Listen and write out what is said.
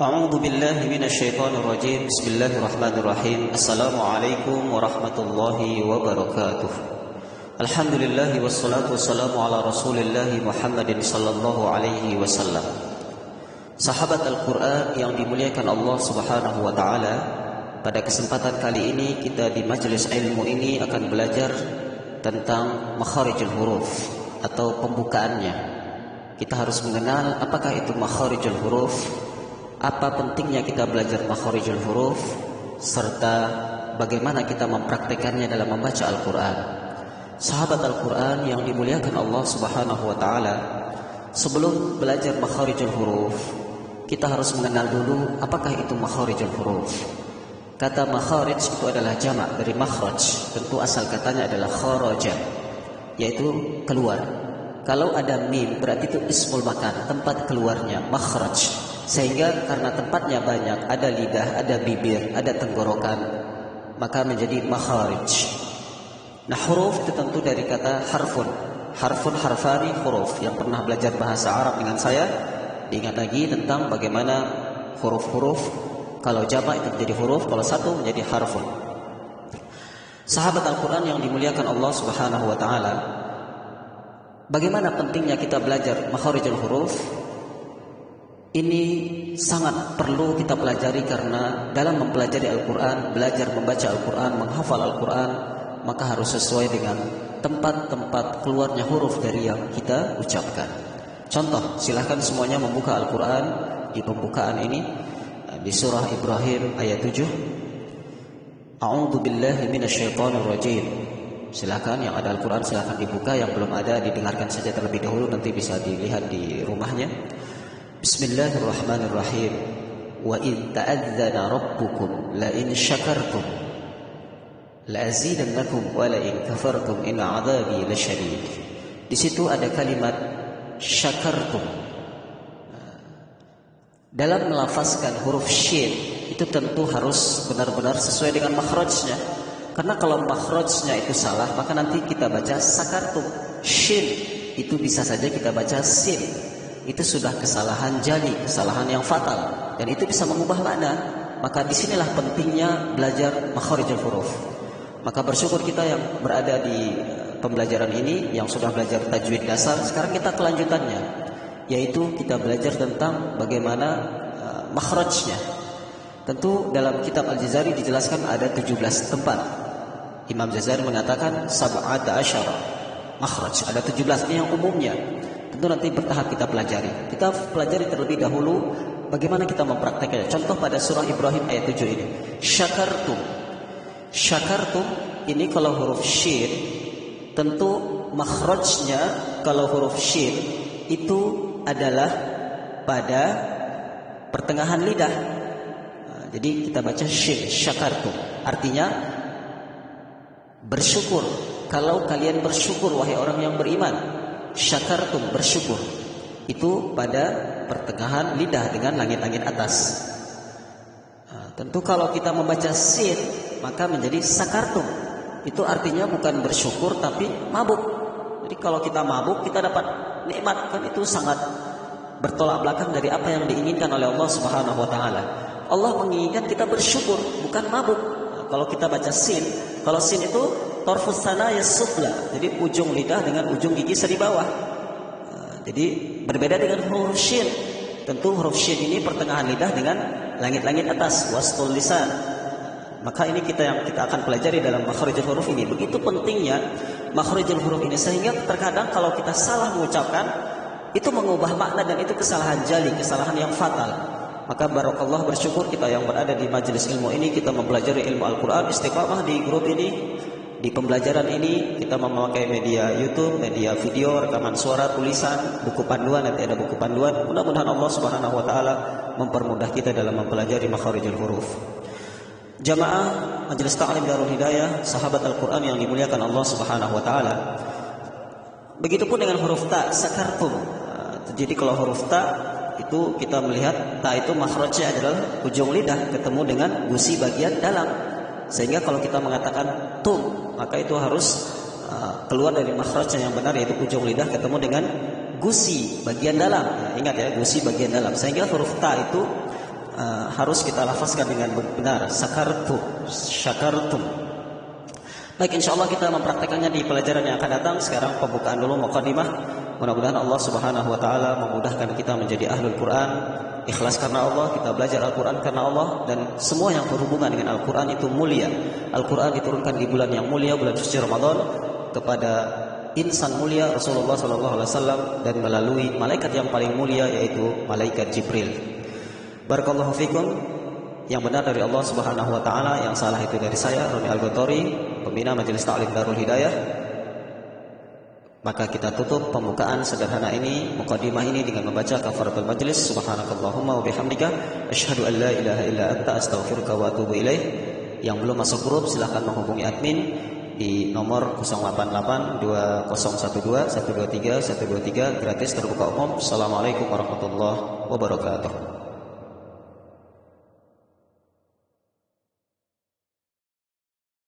A'udzu billahi minasyaitonir rajim. Bismillahirrahmanirrahim. Assalamualaikum warahmatullahi wabarakatuh. Alhamdulillah wassalatu wassalamu ala Rasulillah Muhammadin sallallahu alaihi wasallam. Sahabat Al-Qur'an yang dimuliakan Allah Subhanahu wa taala, pada kesempatan kali ini kita di majelis ilmu ini akan belajar tentang makharijul huruf atau pembukaannya. Kita harus mengenal apakah itu makharijul huruf, apa pentingnya kita belajar makharijul huruf, serta bagaimana kita mempraktekannya dalam membaca Al-Quran. Sahabat Al-Quran yang dimuliakan Allah Subhanahu wa ta'ala, sebelum belajar makharijul huruf, kita harus mengenal dulu apakah itu makharijul huruf. Kata makharij itu adalah jamak dari makhraj. Tentu asal katanya adalah kharaja, yaitu keluar. Kalau ada mim berarti itu ismul makan, tempat keluarnya, makhraj. Sehingga karena tempatnya banyak, ada lidah, ada bibir, ada tenggorokan, maka menjadi makharij. Nah, huruf itu tentu dari kata harfun. Harfun, harfani, huruf. Yang pernah belajar bahasa Arab dengan saya, diingat lagi tentang bagaimana huruf-huruf, kalau jamak itu menjadi huruf, kalau satu menjadi harfun. Sahabat Al-Quran yang dimuliakan Allah Subhanahu wa ta'ala, bagaimana pentingnya kita belajar makharijul huruf? Ini sangat perlu kita pelajari karena dalam mempelajari Al-Quran, belajar membaca Al-Quran, menghafal Al-Quran, maka harus sesuai dengan tempat-tempat keluarnya huruf dari yang kita ucapkan. Contoh, silahkan semuanya membuka Al-Quran di pembukaan ini, di surah Ibrahim ayat 7. A'udzu billahi minasyaitonir rajim. Silahkan yang ada Al-Quran silahkan dibuka, yang belum ada didengarkan saja terlebih dahulu, nanti bisa dilihat di rumahnya. Bismillahirrahmanirrahim. Wa in ta'adzana rabbukum la in syakartum la azidannakum wa la in kafartum in 'adzabi lasyadid. Di situ ada kalimat syakartum. Dalam melafazkan huruf shin itu tentu harus benar-benar sesuai dengan makhrajnya. Karena kalau makhrajnya itu salah, maka nanti kita baca sakartum. Shin itu bisa saja kita baca sin. Itu sudah kesalahan jali, kesalahan yang fatal, dan itu bisa mengubah makna. Maka disinilah pentingnya belajar makharijul huruf. Maka bersyukur kita yang berada di pembelajaran ini, yang sudah belajar tajwid dasar. Sekarang kita kelanjutannya, yaitu kita belajar tentang bagaimana makhrajnya. Tentu dalam kitab Al-Jazari dijelaskan ada 17 tempat. Imam Jazari mengatakan sab'ata asyara makhraj, ada 17, ini yang umumnya. Tentu nanti bertahap kita pelajari. Kita pelajari terlebih dahulu bagaimana kita mempraktekannya. Contoh pada surah Ibrahim ayat 7 ini. Syakartum. Syakartum ini kalau huruf shin, tentu makhrajnya kalau huruf shin itu adalah pada pertengahan lidah. Nah, jadi kita baca shin, syakartum. Artinya bersyukur. Kalau kalian bersyukur wahai orang yang beriman. Syakartum, bersyukur. Itu pada pertengahan lidah dengan langit-langit atas. Nah, tentu kalau kita membaca sin, maka menjadi sakartum. Itu artinya bukan bersyukur tapi mabuk. Jadi kalau kita mabuk, kita dapat nikmat, kan itu sangat bertolak belakang dari apa yang diinginkan oleh Allah Subhanahu wa taala. Allah menginginkan kita bersyukur, bukan mabuk. Nah, kalau kita baca sin, kalau sin itu torfus sanaya sufla, jadi ujung lidah dengan ujung gigi di bawah. Jadi berbeda dengan huruf shin. Tentu huruf shin ini pertengahan lidah dengan langit-langit atas, wastul lisan. Maka ini yang kita akan pelajari dalam makharijul huruf ini. Begitu pentingnya makharijul huruf ini, sehingga terkadang kalau kita salah mengucapkan, itu mengubah makna dan itu kesalahan jali, kesalahan yang fatal. Maka barakallah, bersyukur kita yang berada di majelis ilmu ini, kita mempelajari ilmu Al-Quran, istiqamah di grup ini. Di pembelajaran ini kita memakai media YouTube, media video, rekaman suara, tulisan, buku panduan, nanti ada buku panduan. Mudah-mudahan Allah Subhanahu wa taala mempermudah kita dalam mempelajari makharijul huruf. Jamaah Majelis Ta'lim Darul Hidayah, sahabat Al-Quran yang dimuliakan Allah Subhanahu wa taala. Begitupun dengan huruf ta, sakartum. Jadi kalau huruf ta itu kita melihat ta itu makhrajnya adalah ujung lidah ketemu dengan gusi bagian dalam. Sehingga kalau kita mengatakan tum, maka itu harus keluar dari makhrajnya yang benar, yaitu ujung lidah ketemu dengan gusi bagian dalam. Ingat ya, gusi bagian dalam. Sehingga huruf ta itu harus kita lafazkan dengan benar. Syakartum. Baik, insyaallah kita mempraktekannya di pelajaran yang akan datang. Sekarang pembukaan dulu muqaddimah. Mudah-mudahan Allah Subhanahu wa taala memudahkan kita menjadi ahlul Quran, ikhlas karena Allah, kita belajar Al-Quran karena Allah, dan semua yang berhubungan dengan Al-Quran itu mulia. Al-Quran diturunkan di bulan yang mulia, bulan suci Ramadan, kepada insan mulia Rasulullah SAW, dan melalui malaikat yang paling mulia, yaitu malaikat Jibril. Barakallahu fikum. Yang benar dari Allah Subhanahu wa taala, yang salah itu dari saya, Roni Al-Ghotari, pembina Majelis Ta'lim Darul Hidayah. Maka kita tutup pembukaan sederhana ini, muqaddimah ini, dengan membaca kafaratul majlis. Subhanakallahumma wa bihamdika asyhadu an la ilaha illa anta astaghfiruka wa atubu ilaih. Yang belum masuk grup silahkan menghubungi admin di nomor 088 2012 123 123, gratis, terbuka umum. Assalamualaikum warahmatullahi wabarakatuh.